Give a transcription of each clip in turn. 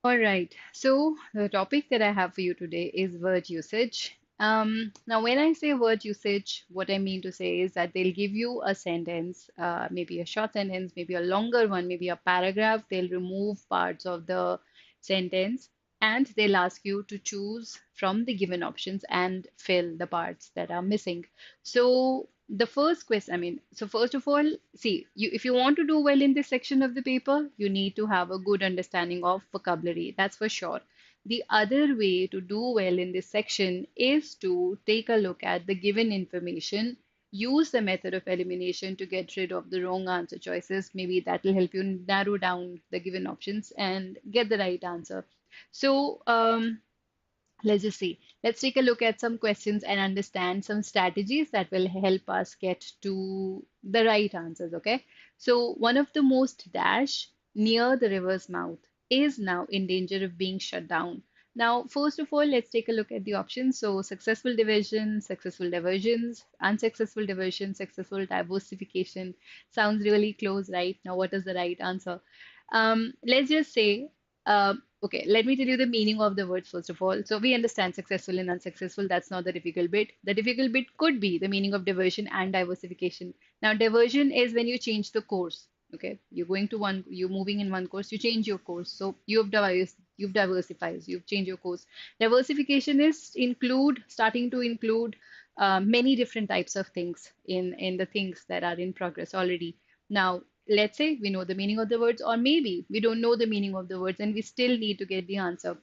All right. So the topic that I have for you today is word usage. Now, when I say word usage, what I mean to say is that they'll give you a sentence, maybe a short sentence, maybe a longer one, maybe a paragraph. They'll remove parts of the sentence and they'll ask you to choose from the given options and fill the parts that are missing. So the first question, so first of all, see, if you want to do well in this section of the paper, you need to have a good understanding of vocabulary. That's for sure. The other way to do well in this section is to take a look at the given information, use the method of elimination to get rid of the wrong answer choices. Maybe that will help you narrow down the given options and get the right answer. So, let's just see. Let's take a look at some questions and understand some strategies that will help us get to the right answers, okay? So, one of the most dash near the river's mouth is now in danger of being shut down. Now, first of all, let's take a look at the options. So, successful division, successful diversions, unsuccessful diversion, successful diversification. Sounds really close, right? Now, what is the right answer? Let's just say okay, let me tell you the meaning of the words first of all. So we understand successful and unsuccessful. That's not the difficult bit. The difficult bit could be the meaning of diversion and diversification. Now, diversion is when you change the course. Okay, you're going to one, you're moving in one course, you change your course. So you've diversified, you've changed your course. Diversification is starting to include many different types of things in the things that are in progress already. Now, let's say we know the meaning of the words, or maybe we don't know the meaning of the words and we still need to get the answer.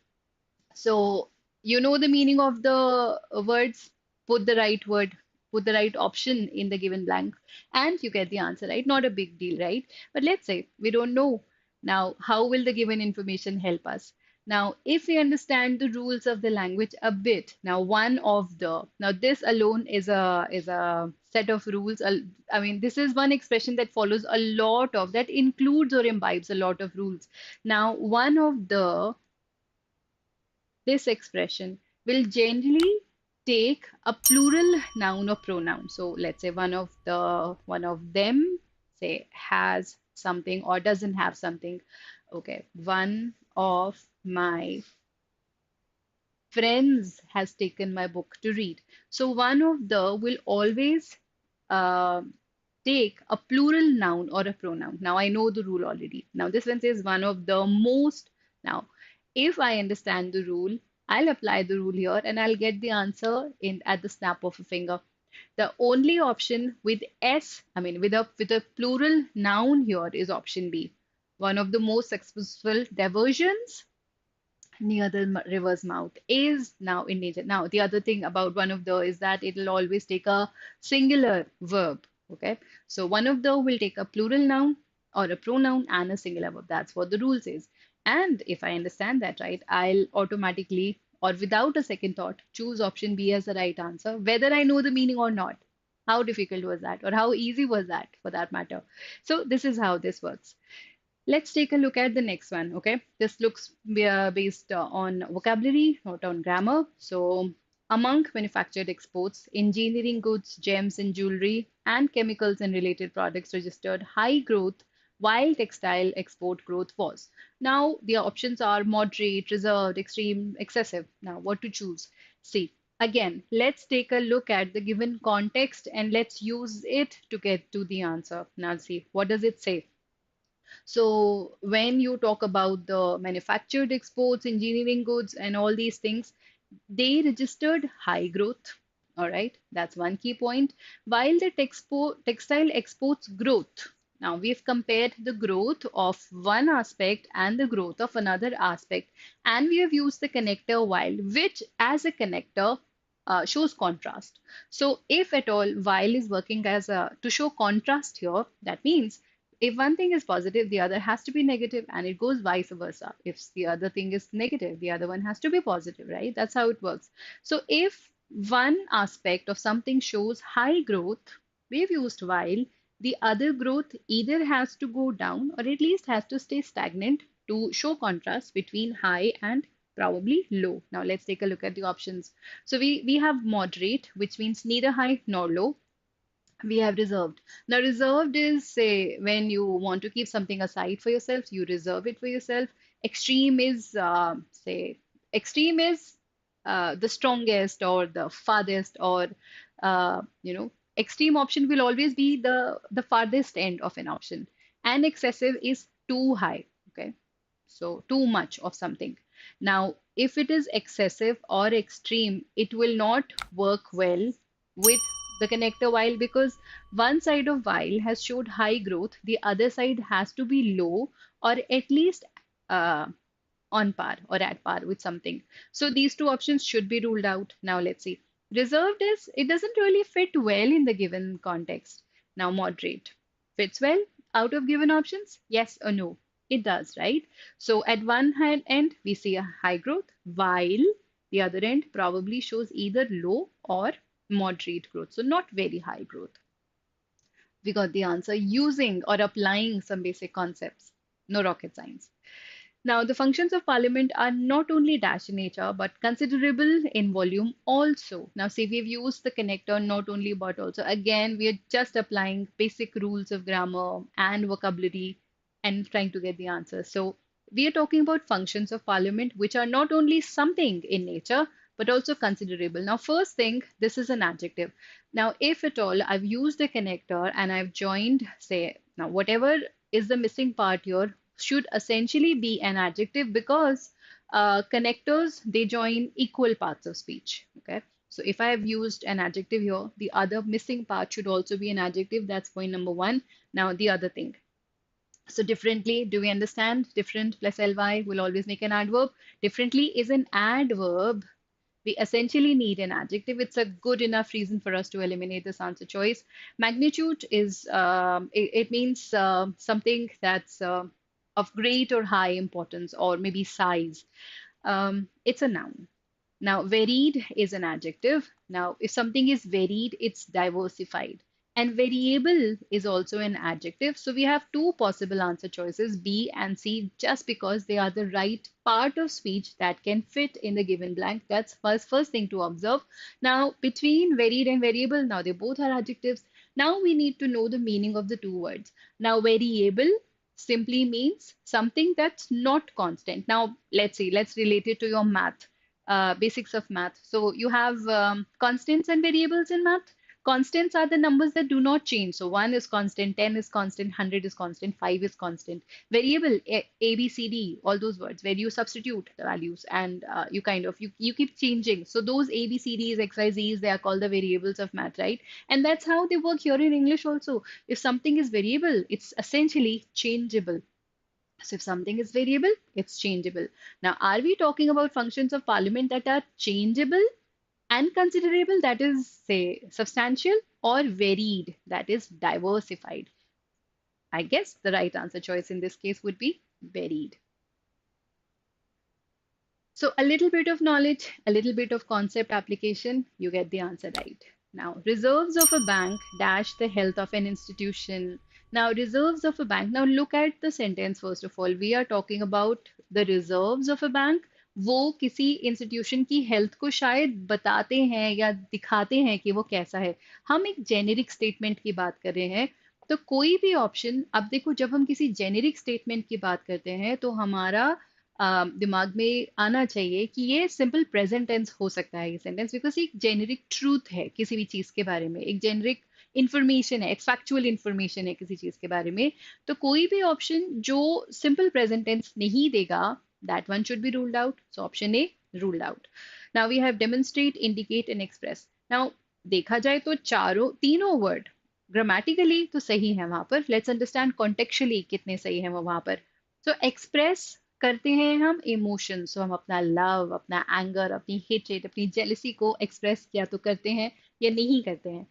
So, you know the meaning of the words, put the right word, put the right option in the given blank, and you get the answer, right? Not a big deal, right? But let's say we don't know. Now, how will the given information help us? Now, if we understand the rules of the language a bit, now this alone is a set of rules. I mean, this is one expression that follows a lot of that includes or imbibes a lot of rules. Now, one of the this expression will generally take a plural noun or pronoun. So let's say one of them say has something or doesn't have something. Okay, one of my friends has taken my book to read. So one of the will always uh, take a plural noun or a pronoun. Now I know the rule already. Now this one says one of the most. Now, if I understand the rule, I'll apply the rule here and I'll get the answer in at the snap of a finger. The only option with S, I mean with a plural noun here is option B. One of the most successful diversions near the river's mouth is now in danger. Now, the other thing about one of the is that it will always take a singular verb. Okay, so one of the will take a plural noun or a pronoun and a singular verb. That's what the rule says. And if I understand that right, I'll automatically or without a second thought choose option B as the right answer, whether I know the meaning or not. How difficult was that, or how easy was that for that matter? So, this is how this works. Let's take a look at the next one. Okay, this looks based on vocabulary, not on grammar. So, among manufactured exports, engineering goods, gems and jewelry, and chemicals and related products registered high growth, while textile export growth was. Now, the options are moderate, reserved, extreme, excessive. Now, what to choose? See, again, let's take a look at the given context and let's use it to get to the answer. Now, see, what does it say? So when you talk about the manufactured exports, engineering goods, and all these things, they registered high growth. All right, that's one key point. While the textile exports growth, now we've compared the growth of one aspect and the growth of another aspect, and we have used the connector while, which as a connector shows contrast. So if at all while is working as a to show contrast here, that means if one thing is positive, the other has to be negative, and it goes vice versa. If the other thing is negative, the other one has to be positive, right? That's how it works. So if one aspect of something shows high growth, we've used while, the other growth either has to go down or at least has to stay stagnant to show contrast between high and probably low. Now let's take a look at the options. So we have moderate, which means neither high nor low. We have reserved. Now, reserved is say when you want to keep something aside for yourself, you reserve it for yourself. extreme is say extreme is the strongest or the farthest, or extreme option will always be the farthest end of an option, and excessive is too high. Okay, so too much of something. Now, if it is excessive or extreme, it will not work well with the connector while, because one side of while has showed high growth, the other side has to be low, or at least uh, on par or at par with something. So these two options should be ruled out. Now let's see. Reserved is, it doesn't really fit well in the given context. Now moderate fits well out of given options, yes or no? It does, right? So at one hand end we see a high growth, while the other end probably shows either low or moderate growth, so not very high growth. We got the answer using or applying some basic concepts. No rocket science. Now, the functions of parliament are not only dash in nature, but considerable in volume also. Now, see, we've used the connector not only but also. Again, we are just applying basic rules of grammar and vocabulary and trying to get the answer. So, we are talking about functions of parliament, which are not only something in nature, but also considerable. Now, first thing, this is an adjective. Now, if at all I've used a connector and I've joined, say, now whatever is the missing part here should essentially be an adjective, because connectors, they join equal parts of speech. Okay. So if I have used an adjective here, the other missing part should also be an adjective. That's point number one. Now the other thing. So differently, do we understand? Different plus ly will always make an adverb. Differently is an adverb. We essentially need an adjective. It's a good enough reason for us to eliminate this answer choice. Magnitude is, it means something that's of great or high importance, or maybe size. It's a noun. Now, varied is an adjective. Now, if something is varied, it's diversified. And variable is also an adjective. So we have two possible answer choices, B and C, just because they are the right part of speech that can fit in the given blank. That's first thing to observe. Now, between varied and variable, now they both are adjectives. Now we need to know the meaning of the two words. Now, variable simply means something that's not constant. Now, let's see, let's relate it to your math, basics of math. So you have constants and variables in math. Constants are the numbers that do not change. So 1 is constant, 10 is constant, 100 is constant, 5 is constant. Variable, A, B, C, D, all those words where you substitute the values, and you keep changing. So those A, B, C, Ds, X, Y, Zs, they are called the variables of math, right? And that's how they work here in English also. If something is variable, it's essentially changeable. So if something is variable, it's changeable. Now, are we talking about functions of parliament that are changeable and considerable, that is, say, substantial, or varied, that is diversified? I guess the right answer choice in this case would be varied. So a little bit of knowledge, a little bit of concept application, you get the answer right. Now, reserves of a bank dash the health of an institution. Now, reserves of a bank. Now, look at the sentence first of all. We are talking about the reserves of a bank. वो किसी institution की health को शायद बताते हैं या दिखाते हैं कि वो कैसा है. हम एक जेनेरिक स्टेटमेंट की बात कर रहे हैं. तो कोई भी ऑप्शन, अब देखो, जब हम किसी जेनेरिक स्टेटमेंट की बात करते हैं तो हमारा दिमाग में आना चाहिए कि ये सिंपल प्रेजेंट टेंस हो सकता है ये सेंटेंस, बिकॉज एक जेनेरिक ट्रूथ है किसी भी चीज के बारे में, एक जेनेरिक इंफॉर्मेशन है, एक फैक्चुअल इंफॉर्मेशन है किसी चीज के बारे में. तो कोई भी ऑप्शन जो सिंपल प्रेजेंट टेंस नहीं देगा, that one should be ruled out. So option A ruled out. Now we have demonstrate, indicate and express. नाउ देखा जाए तो तीनों वर्ड ग्रामेटिकली तो सही है वहां पर. लेट्स अंडरस्टैंड कॉन्टेक्चुअली कितने सही है वो वहां पर. सो एक्सप्रेस करते हैं हम इमोशंस. तो हम अपना लव, अपना एंगर, अपनी हेट्रेड, अपनी जेलसी को एक्सप्रेस किया तो करते हैं या नहीं करते हैं.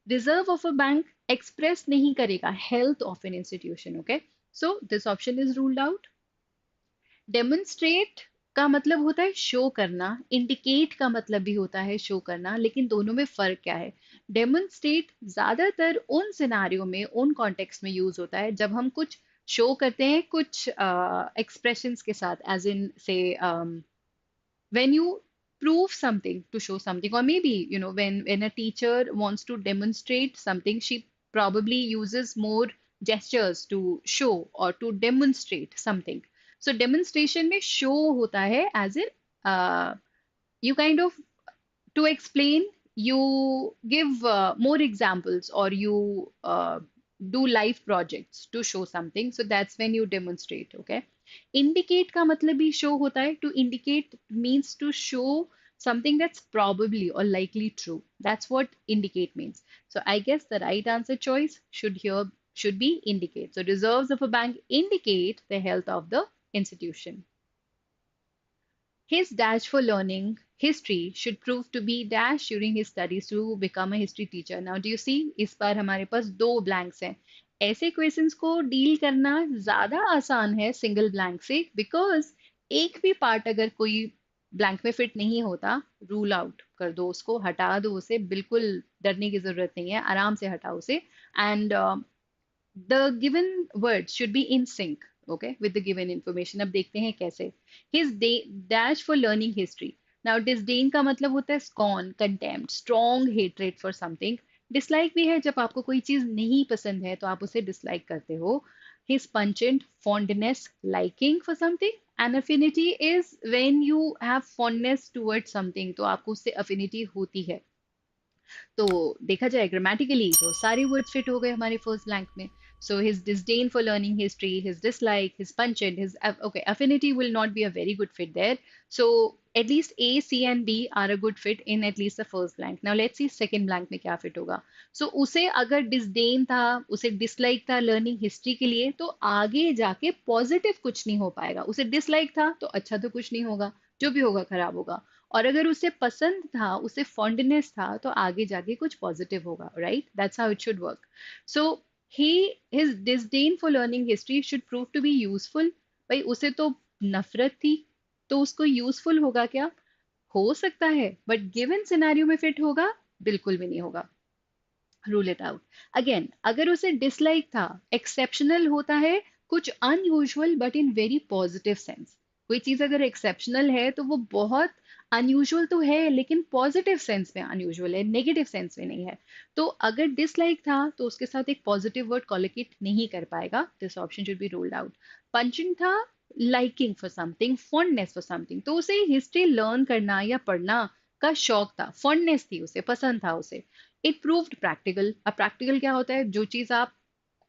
Reserve of a bank express नहीं करेगा health of an institution. Okay, so this option is ruled out. Demonstrate का मतलब होता है शो करना, इंडिकेट का मतलब भी होता है शो करना, लेकिन दोनों में फर्क क्या है? डेमोन्स्ट्रेट ज्यादातर उन सिनारियों में, उन कॉन्टेक्स्ट में यूज होता है जब हम कुछ शो करते हैं कुछ एक्सप्रेशंस के साथ, एज इन से when you prove something to show something, or maybe when a teacher wants to demonstrate something, she probably uses more gestures to show or to demonstrate something. So demonstration में show होता है as in you kind of to explain you give more examples or you do live projects to show something, so that's when you demonstrate. Okay, indicate का मतलब भी show होता है. To indicate means to show something that's probably or likely true. That's what indicate means. So I guess the right answer choice should be indicate. So reserves of a bank indicate the health of the institution. His dash for learning history should prove to be dash during his studies to become a history teacher. Now, do you see? इस बार हमारे पास दो blanks हैं. ऐसे questions को deal करना ज्यादा आसान है सिंगल ब्लैंक से, बिकॉज एक भी पार्ट अगर कोई ब्लैंक में फिट नहीं होता, रूल आउट कर दो उसको, हटा दो उसे. बिल्कुल डरने की जरूरत नहीं है, आराम से हटाओ उसे. And the given words should be in sync, okay, with the given information. अब देखते हैं कैसे. His dash for learning history. Now disdain का मतलब होता है scorn, contempt, strong hatred for something. Dislike भी है जब आपको कोई चीज नहीं पसंद है तो आप उसे dislike करते हो. His penchant, fondness, liking for something. And affinity is when you have fondness towards something, तो आपको उससे affinity होती है. तो देखा जाए ग्रामेटिकली तो सारे वर्ड्स फिट हो गए हमारे फर्स्ट ब्लैंक में. So his disdain for learning history, his dislike, his penchant, his okay affinity will not be a very good fit there. So at least A, C and B are a good fit in at least the first blank. Now let's see second blank में क्या fit होगा. So उसे अगर disdain था, उसे dislike था learning history के लिए, तो आगे जाके positive कुछ नहीं हो पाएगा. उसे dislike था तो अच्छा तो कुछ नहीं होगा, जो भी होगा खराब होगा. और अगर उसे पसंद था, उसे फॉन्डनेस था, तो आगे जाके कुछ पॉजिटिव होगा. Right, that's how it should work. So he his disdain for learning history should prove to be useful. भाई उसे तो नफरत थी, तो उसको यूजफुल होगा क्या? हो सकता है, बट गिवन सिनेरियो में फिट होगा? बिल्कुल भी नहीं होगा. Rule it out. अगेन, अगर उसे डिसलाइक था, एक्सेप्शनल होता है कुछ unusual but in very positive sense. कोई चीज अगर एक्सेप्शनल है तो वो बहुत अनयूजुअल तो है, लेकिन पॉजिटिव सेंस में अनयूजुअल है, नेगेटिव सेंस में नहीं है. तो अगर डिसलाइक था तो उसके साथ एक पॉजिटिव वर्ड कोलोकेट नहीं कर पाएगा. This option should be ruled out. Penchant था liking for something, fondness for something, तो उसे हिस्ट्री लर्न करना या पढ़ना का शौक था, फॉन्डनेस थी, उसे पसंद था उसे. It proved practical. अब प्रैक्टिकल क्या होता है? जो चीज आप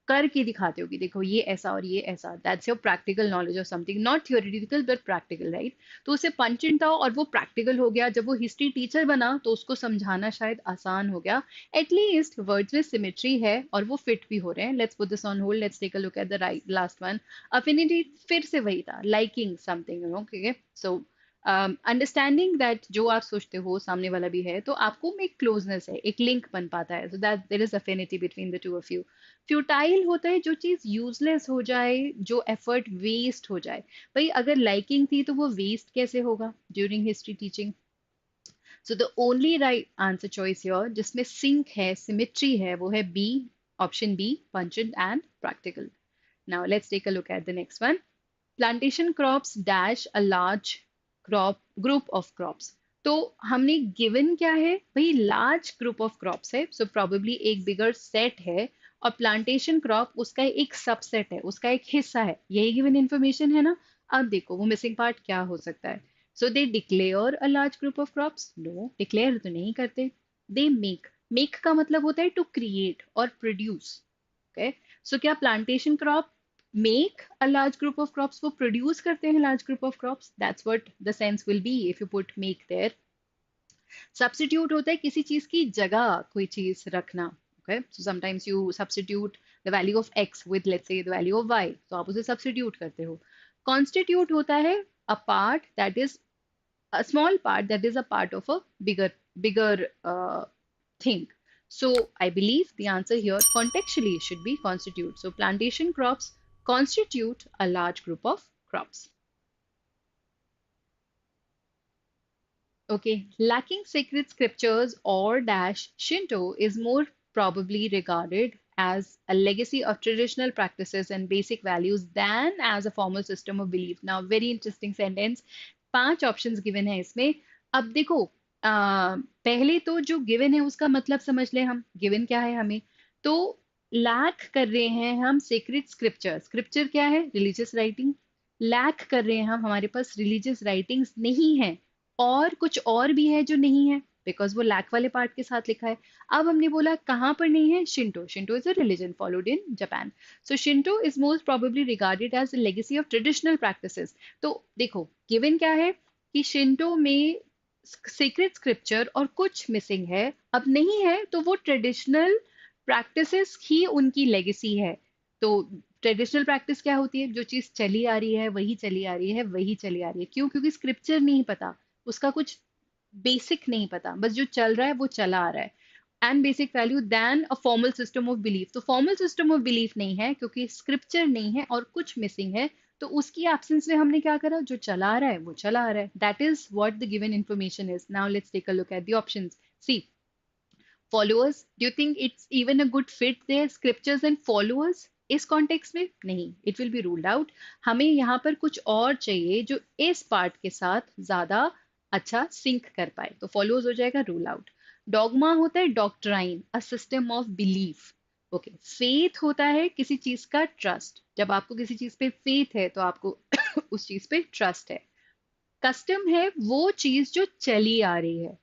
करके दिखाते हो कि देखो ये ऐसा और ये ऐसा, that's your practical knowledge of something, not theoretical but practical. Right, तो उसे पंचिन था और वो प्रैक्टिकल हो गया. जब वो हिस्ट्री टीचर बना तो उसको समझाना शायद आसान हो गया. एटलीस्ट वर्ड्स में सिमेट्री है और वो फिट भी हो रहे हैं. Let's put this on hold, let's take a look at the right last one. Affinity फिर से वही था, liking something. Okay, so understanding that जो आप सोचते हो सामने वाला भी है, तो आपको एक क्लोजनेस है, एक लिंक बन पाता है. So that there is affinity between the two of you. Futile होता है जो चीज यूजलेस हो जाए, जो एफर्ट वेस्ट हो जाए. भाई अगर लाइकिंग थी तो वो वेस्ट कैसे होगा during history teaching? So the only right answer choice here जिसमें सिंक है, सिमेट्री है, वो है B, option B, penchant and practical. Now let's take a look at the next one. Plantation crops dash a large crop group of crops. तो हमने given क्या है भाई? लार्ज ग्रुप ऑफ क्रॉप्स है, सो प्रोबेबली एक बिगर set है. और plantation crop उसका एक सबसेट है, उसका एक हिस्सा है. यही गिवन इंफॉर्मेशन है ना. अब देखो वो मिसिंग पार्ट क्या हो सकता है. So they declare a large group of crops. No, declare तो नहीं करते. They make. मेक का मतलब होता है टू क्रिएट और प्रोड्यूस. ओके, सो क्या plantation crop make a large group of crops, वो produce करते हैं large group of crops? That's what the sense will be if you put make there. Substitute होता है किसी चीज की जगह कोई चीज रखना. Okay, so sometimes you substitute the value of x with let's say the value of y, तो आप उसे substitute करते हो. Constitute होता है a part that is a small part that is a part of a bigger thing. So I believe the answer here contextually should be constitute. So plantation crops constitute a large group of crops. Okay, lacking sacred scriptures or dash Shinto is more probably regarded as a legacy of traditional practices and basic values than as a formal system of belief. Now, very interesting sentence. 5 options given है इसमें. अब देखो, पहले तो जो given है उसका मतलब समझ ले हम. गिवन क्या है हमें? तो लैक कर रहे हैं हम सेक्रेड स्क्रिप्चर. स्क्रिप्चर क्या है? Religious writing. लैक कर रहे हैं हम, हमारे पास रिलीजियस राइटिंग्स नहीं है, और कुछ और भी है जो नहीं है, बिकॉज वो लैक वाले पार्ट के साथ लिखा है। अब हमने बोला कहाँ पर नहीं है, Shinto, Shinto is a religion followed in Japan, so Shinto is most probably regarded as the legacy of traditional practices. तो देखो गिवन क्या है कि शिंटो में सीक्रेट स्क्रिप्चर और कुछ मिसिंग है, अब नहीं है तो वो ट्रेडिशनल प्रैक्टिसेस ही उनकी लेगेसी है। तो ट्रेडिशनल प्रैक्टिस क्या होती है, जो चीज चली आ रही है वही चली आ रही है, वही चली आ रही है, क्यों, क्योंकि स्क्रिप्चर नहीं पता, उसका कुछ बेसिक नहीं पता, बस जो चल रहा है वो चला आ रहा है। And basic value then a formal system of belief, तो फॉर्मल सिस्टम ऑफ बिलीफ नहीं है क्योंकि स्क्रिप्चर नहीं है और कुछ मिसिंग है, तो उसकी एब्सेंस में हमने क्या करा, जो चला आ रहा है वो चला आ रहा है, that is what the given information is. Now let's take a look at the options. See, followers, do you think it's even a good fit there, scriptures and followers इस कॉन्टेक्स्ट में? नहीं, it will be ruled out. हमें यहाँ पर कुछ और चाहिए जो इस पार्ट के साथ ज्यादा अच्छा सिंक कर पाए, तो फॉलोअर्स हो जाएगा रूल आउट। डॉगमा होता है doctrine, a system of belief. Okay, faith होता है किसी चीज का ट्रस्ट, जब आपको किसी चीज पे फेथ है तो आपको उस चीज पे ट्रस्ट है। कस्टम है वो चीज जो चली आ रही है,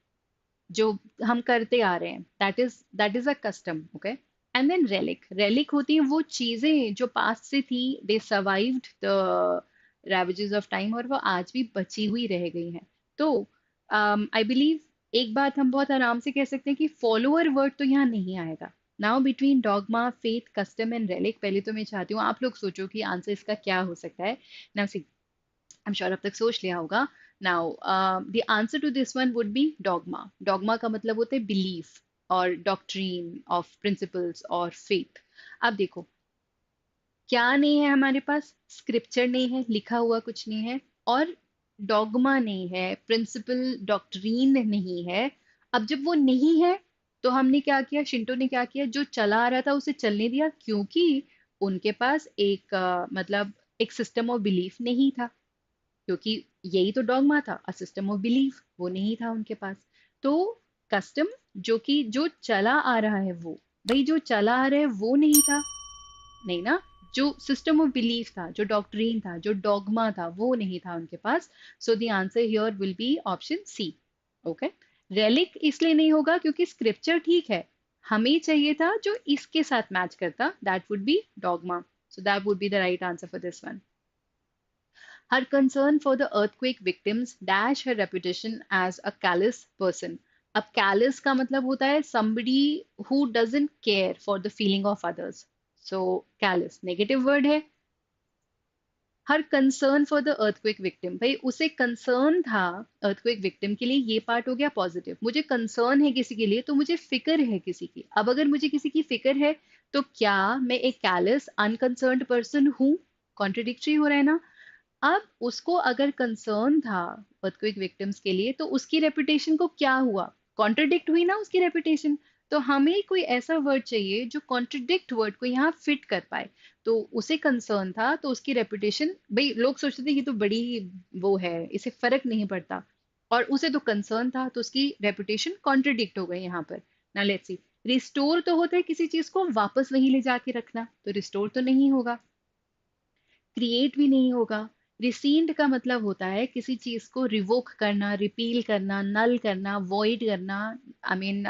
जो हम करते आ रहे हैं, that is a custom. Okay, and then relic, relic होती है वो चीजें जो पास्ट से थी, they survived the ravages of time, और वो आज भी बची हुई रह गई हैं। तो आई बिलीव एक बात हम बहुत आराम से कह सकते हैं कि फॉलोअर वर्ड तो यहाँ नहीं आएगा। Now between dogma, faith, custom and relic, पहले तो मैं चाहती हूँ आप लोग सोचो कि आंसर इसका क्या हो सकता है। Now see, I am sure अब तक सोच लिया होगा। Now the answer to this one would be dogma. Dogma का मतलब होता है बिलीफ और डॉक्ट्रीन ऑफ प्रिंसिपल्स और फेथ। अब देखो क्या नहीं है हमारे पास, स्क्रिप्चर नहीं है, लिखा हुआ कुछ नहीं है, और डॉगमा नहीं है, प्रिंसिपल डॉक्ट्रीन नहीं है। अब जब वो नहीं है तो हमने क्या किया, शिंटो ने क्या किया, जो चला आ रहा था उसे चलने दिया, क्योंकि उनके पास एक मतलब एक सिस्टम ऑफ बिलीफ नहीं था, क्योंकि यही तो डॉगमा था, अ सिस्टम ऑफ बिलीफ, वो नहीं था उनके पास। तो कस्टम, जो कि जो चला आ रहा है वो, भाई जो चला आ रहा है वो नहीं था, नहीं ना, जो सिस्टम ऑफ बिलीफ था, जो डॉक्ट्रीन था, जो डॉगमा था, वो नहीं था उनके पास। So the answer here will be option C. Okay, relic इसलिए नहीं होगा क्योंकि स्क्रिप्चर ठीक है, हमें चाहिए था जो इसके साथ मैच करता, that would be dogma, so that would be the right answer for this one. Her concern for the earthquake victims dash her reputation as a callous person. अब callous का मतलब होता है somebody who doesn't care for the feeling of others. So callous negative word है। हर concern for the earthquake victim, भाई उसे concern था अर्थक्वेक विक्टिम के लिए, ये पार्ट हो गया पॉजिटिव। मुझे कंसर्न है किसी के लिए तो मुझे फिक्र है किसी की, अब अगर मुझे किसी की फिक्र है तो क्या मैं एक कैलस अनकंसर्न्ड पर्सन हूँ? कॉन्ट्रडिक्टरी हो रहा है ना। अब उसको अगर कंसर्न था अर्थक्वेक विक्टिम्स के लिए, तो उसकी रेपुटेशन को क्या हुआ, कॉन्ट्रडिक्ट हुई ना उसकी रेपुटेशन। तो हमें कोई ऐसा वर्ड चाहिए जो कॉन्ट्रडिक्ट वर्ड को यहाँ फिट कर पाए। तो उसे कंसर्न था तो उसकी रेपुटेशन, भाई लोग सोचते थे ये तो बड़ी वो है, इसे फर्क नहीं पड़ता, और उसे तो कंसर्न था तो उसकी रेपुटेशन कॉन्ट्रडिक्ट हो गई यहाँ पर। ना लेट्स सी, रिस्टोर तो होता है किसी चीज को वापस वहीं ले जाके रखना, तो रिस्टोर तो नहीं होगा, क्रिएट भी नहीं होगा। रिसीन्ड का मतलब होता है किसी चीज को रिवोक करना, रिपील करना, नल करना, वॉइड करना, आई मीन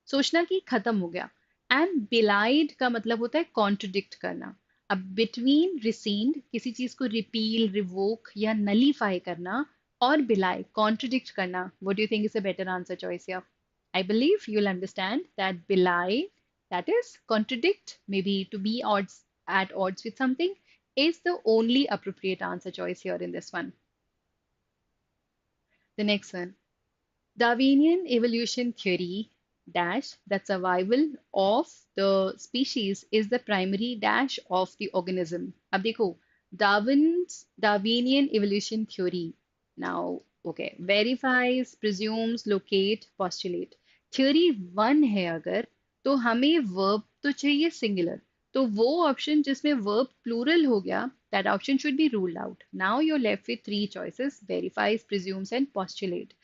सोचना कि खत्म हो गया। एंड बिलाइड का मतलब होता है कॉन्ट्रडिक्ट करना। अब बिटवीन रिसीन्ड किसी चीज को रिपील, रिवोक या नलीफाई करना, और बिलाई कॉन्ट्रडिक्ट करना, what do you think is a better answer choice here? I believe you'll understand that belie, that is contradict, maybe to be at odds with something, is the only appropriate answer choice here in this one. The next one, Darwinian evolution theory dash that survival of the species is the primary dash of the organism. अब देखो, Darwinian evolution theory. Now, okay, verifies, presumes, locate, postulate. Theory one है अगर, तो हमें verb तो चाहिए singular, तो वो ऑप्शन जिसमें verb plural हो गया, that option should be ruled out. Now you're left with three choices: verifies, presumes and postulate.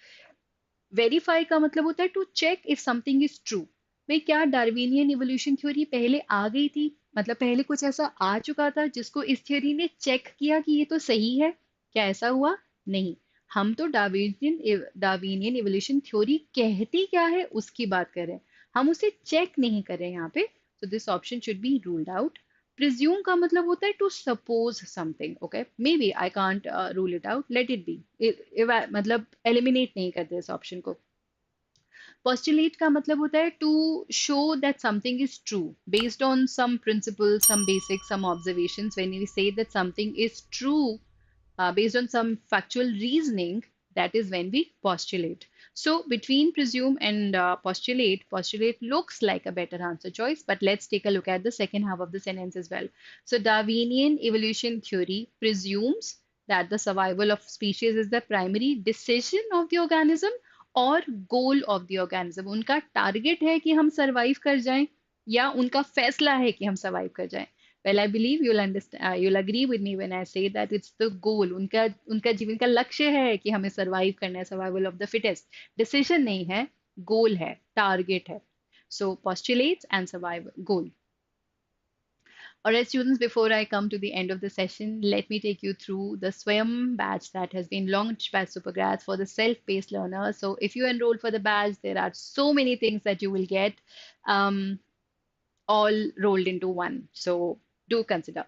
Verify का मतलब होता है to check if something is true. भाई क्या डार्विनियन इवोल्यूशन थ्योरी पहले आ गई थी, मतलब पहले कुछ ऐसा आ चुका था जिसको इस थियरी ने चेक किया कि ये तो सही है? क्या ऐसा हुआ? नहीं। हम तो डार्विनियन इवोल्यूशन थ्योरी कहती क्या है उसकी बात कर रहे हैं, हम उसे चेक नहीं कर रहे हैं यहाँ पे। So this option should be ruled out. Presume का मतलब होता है to suppose something, okay, maybe I can't rule it out, let it be, मतलब एलिमिनेट नहीं करते इस ऑप्शन को। Postulate का मतलब होता है to show that something is true based on some principles, some basics, some observations. When we say that something is true based on some factual reasoning, that is when we postulate. So between presume and postulate, postulate looks like a better answer choice, but let's take a look at the second half of the sentence as well. So Darwinian evolution theory presumes that the survival of species is the primary decision of the organism और goal of the organism. उनका target है कि हम survive कर जाएं या उनका फैसला है कि हम सरवाइव कर जाएं। Well I believe you'll understand, you'll agree with me when I say that it's the goal। उनका उनका जीवन का लक्ष्य है कि हमें सरवाइव करना है, survival of the fittest. Decision नहीं है, गोल है, टारगेट है। सो postulates and survival goal। All right, students, before I come to the end of the session, let me take you through the SWAYAM batch that has been launched by SuperGrads for the self-paced learners. So if you enroll for the batch, there are so many things that you will get um, all rolled into one. So do consider.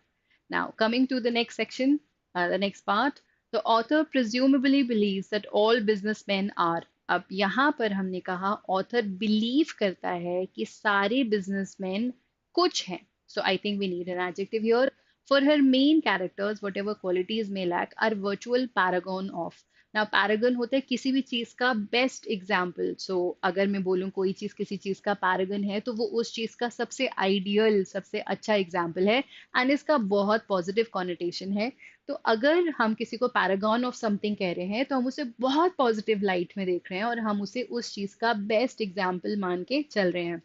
Now, coming to the next section, the next part, the author presumably believes that all businessmen are। अब यहाँ पर हमने कहा author believe करता है कि सारे businessmen कुछ हैं। So I think we need an adjective here. For her main characters, whatever qualities may lack, are virtual paragon of। ना पैरागन होता है किसी भी चीज का बेस्ट एग्जाम्पल। सो अगर मैं बोलूँ कोई चीज किसी चीज का पैरागन है तो वो उस चीज का सबसे आइडियल, सबसे अच्छा एग्जाम्पल है, एंड इसका बहुत पॉजिटिव कॉनिटेशन है। तो अगर हम किसी को पैरागन ऑफ समथिंग कह रहे हैं तो हम उसे बहुत पॉजिटिव लाइट में देख रहे हैं और हम उसे उस चीज का बेस्ट एग्जाम्पल मान के चल रहे हैं।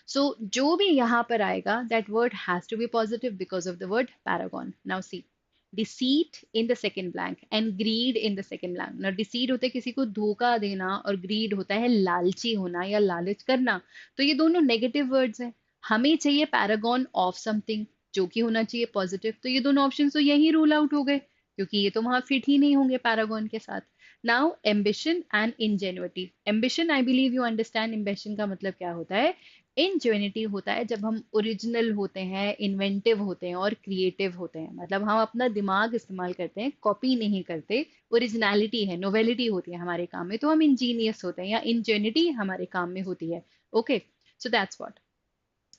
सो जो भी यहाँ पर आएगा that word has to be positive because of the word paragon. Now see, deceit in the second blank and greed in the second blank। ना deceit होता है किसी को धोखा देना और greed होता है लालची होना या लालच करना। तो ये दोनों नेगेटिव वर्ड्स हैं। हमें चाहिए पैरागन ऑफ समथिंग जो कि होना चाहिए पॉजिटिव। तो ये दोनों ऑप्शन तो यही रूल आउट हो गए क्योंकि ये तो वहां फिट ही नहीं होंगे पैरागन के साथ। Now ambition and ingenuity. Ambition, I believe you understand ambition का मतलब क्या होता है। इंजेन्युइटी होता है जब हम ओरिजिनल होते हैं, इन्वेंटिव होते हैं और क्रिएटिव होते हैं। मतलब हम अपना दिमाग इस्तेमाल करते हैं, कॉपी नहीं करते। ओरिजिनलिटी है, नोवेलिटी होती है हमारे काम में, तो हम इंजीनियस होते हैं या इंजेन्युइटी हमारे काम में होती है। Okay, so that's what.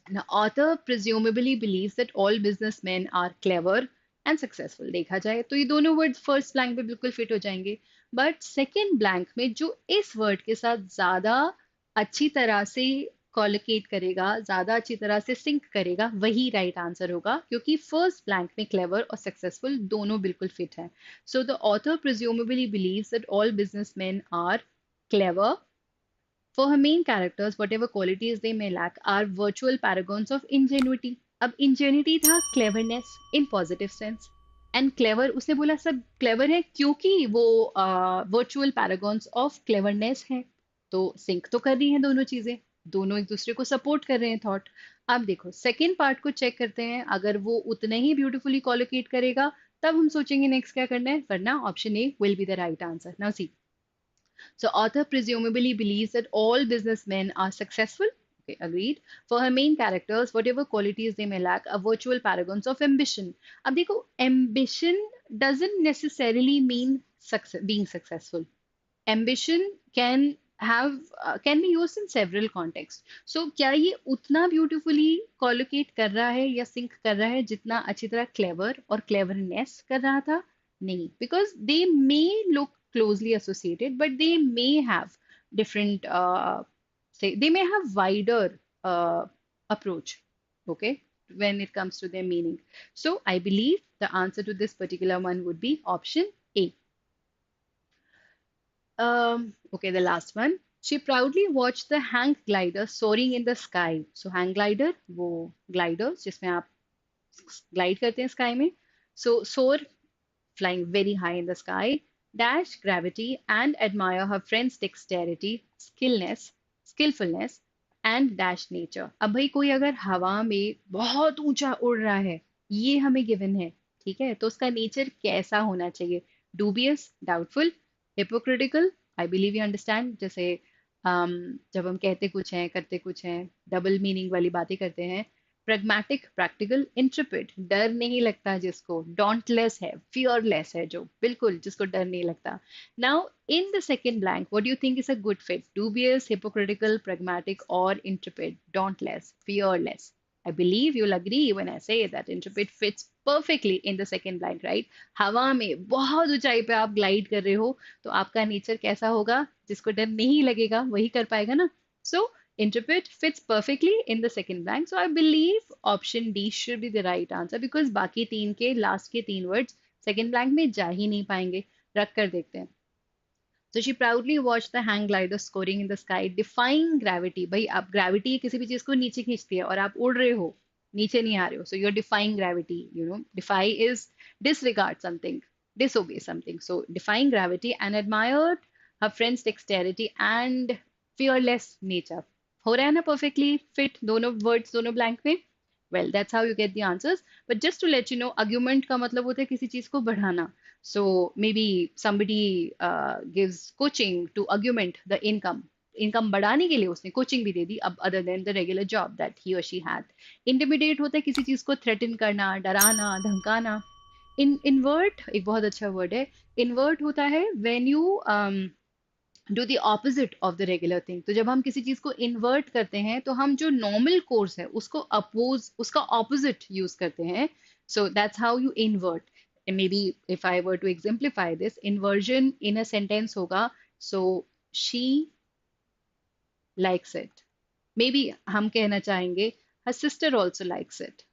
Now, author presumably believes that all businessmen are clever and successful। देखा जाए तो ये दोनों वर्ड फर्स्ट ब्लैंक पे बिल्कुल फिट हो जाएंगे, बट सेकेंड ब्लैंक में जो इस वर्ड के साथ ज्यादा अच्छी तरह से कॉलोकेट करेगा, ज्यादा अच्छी तरह से सिंक करेगा, वही राइट आंसर होगा क्योंकि फर्स्ट ब्लैंक में क्लेवर और सक्सेसफुल दोनों बिल्कुल फिट हैं। So the author presumably believes that all businessman are clever। For her main characters, whatever qualities they may lack are virtual paragons of ingenuity। अब ingenuity था cleverness in positive sense, and clever उसने बोला सब clever है क्योंकि वो virtual paragons of cleverness है। तो sync तो कर रही हैं दोनों चीजें, दोनों एक दूसरे को सपोर्ट कर रहे हैं थॉट। अब देखो सेकेंड पार्ट को चेक करते हैं, अगर वो उतने ही ब्यूटीफुली कॉलोकेट करेगा तब हम सोचेंगे नेक्स्ट क्या करना है, वरना option A will be the right answer. Now see, so author presumably believes that all businessmen are successful. Okay, agreed. For her main characters, whatever qualities they may lack are virtual paragons of ambition। अब देखो ambition doesn't necessarily mean being successful। Ambition can be used in several contexts। So क्या ये उतना beautifully collocate कर रहा है या sync कर रहा है जितना अच्छी तरह clever और cleverness कर रहा था? नहीं, because they may look closely associated, but they may have different, say, they may have wider approach, okay, when it comes to their meaning. So I believe the answer to this particular one would be option A। Okay, the last one. She proudly watched the hang glider soaring in the sky। So hang glider, वो glider जिसमें आप glide करते हैं sky में। So soar, flying very high in the sky, dash gravity and admire her friend's dexterity, skillfulness, and dash nature. अब भाई कोई अगर हवा में बहुत ऊंचा उड़ रहा है, ये हमें गिवन है, ठीक है, तो उसका नेचर कैसा होना चाहिए? Dubious, doubtful, hypocritical, I believe you understand, जैसे जब हम कहते कुछ हैं करते कुछ हैं, डबल मीनिंग वाली बातें करते हैं। प्रैग्मेटिक, प्रैक्टिकल, इंट्रपिड, डर नहीं लगता जिसको, डॉन्टलेस है, फियरलेस है, जो बिल्कुल जिसको डर नहीं लगता। Now, in the second blank, what do you think is a good fit? Dubious, hypocritical, pragmatic, or intrepid? Dauntless, fearless. I believe you'll agree when I say that intrepid fits perfectly in the second blank, right? हवा में बहुत ऊंचाई पे आप glide कर रहे हो, तो आपका नेचर कैसा होगा? जिसको डर नहीं लगेगा वही कर पाएगा ना. So intrepid fits perfectly in the second blank. So I believe option D should be the right answer because बाकी तीन के लास्ट के तीन words second blank में जा ही नहीं पाएंगे. रख कर देखते हैं. So she proudly watched the hang glider scoring in the sky, defying gravity. भाई आप gravity किसी भी चीज को नीचे खींचती है और आप उड़ रहे हो, नीचे नहीं आ रहे हो. So you're defying gravity. Defy is disregard something, disobey something. So defying gravity and admired her friend's dexterity and fearless nature. हो रहा है ना perfectly fit दोनों words दोनों blank में? Well, that's how you get the answers. But just to let you know, argument का मतलब होता है किसी चीज को बढ़ाना. So maybe somebody gives coaching to augment the income. Income बढ़ाने के लिए उसने कोचिंग भी दे दी अब other than the regular job that he और शी हैड. इंटिमिडेट होता है किसी चीज को थ्रेटन करना, डराना, धमकाना. इनवर्ट एक बहुत अच्छा वर्ड है. इनवर्ट होता है when you do the opposite of the regular thing. तो जब हम किसी चीज को इन्वर्ट करते हैं तो हम जो नॉर्मल कोर्स है उसको अपोज उसका ऑपोजिट यूज करते हैं. So that's how you invert. maybe if I were to exemplify this inversion in a sentence होगा, so she likes it. Maybe हम कहना चाहेंगे her sister also likes it.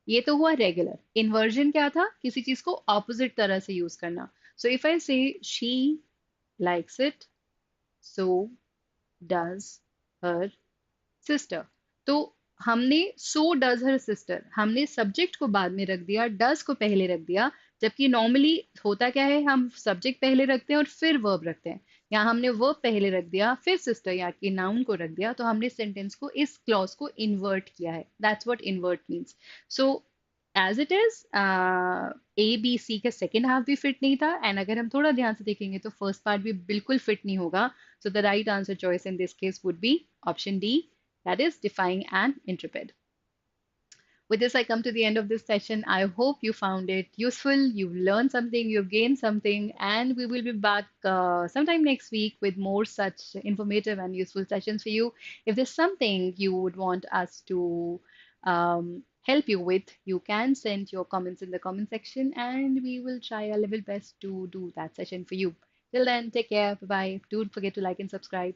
ये तो हुआ रेगुलर. इन्वर्जन क्या था? किसी चीज को ऑपोजिट तरह से यूज करना. सो इफ आई से she likes it, so does her sister. तो हमने so does her sister, हमने सब्जेक्ट को बाद में रख दिया, does को पहले रख दिया. जबकि नॉर्मली होता क्या है, हम सब्जेक्ट पहले रखते हैं और फिर वर्ब रखते हैं. यहाँ हमने वर्ब पहले रख दिया फिर सिस्टर या कि नाउन को रख दिया, तो हमने सेंटेंस को इस क्लॉज को इन्वर्ट किया है. That's what invert means. So as it is A B C का सेकेंड हाफ भी फिट नहीं था, एंड अगर हम थोड़ा ध्यान से देखेंगे तो फर्स्ट पार्ट भी बिल्कुल फिट नहीं होगा. So the right answer choice in this case would be option D, that is defying and intrepid. With this, I come to the end of this session. I hope you found it useful. You've learned something, you've gained something, and we will be back sometime next week with more such informative and useful sessions for you. If there's something you would want us to help you with, you can send your comments in the comment section, and we will try our level best to do that session for you. Till then, take care. Bye bye. Don't forget to like and subscribe.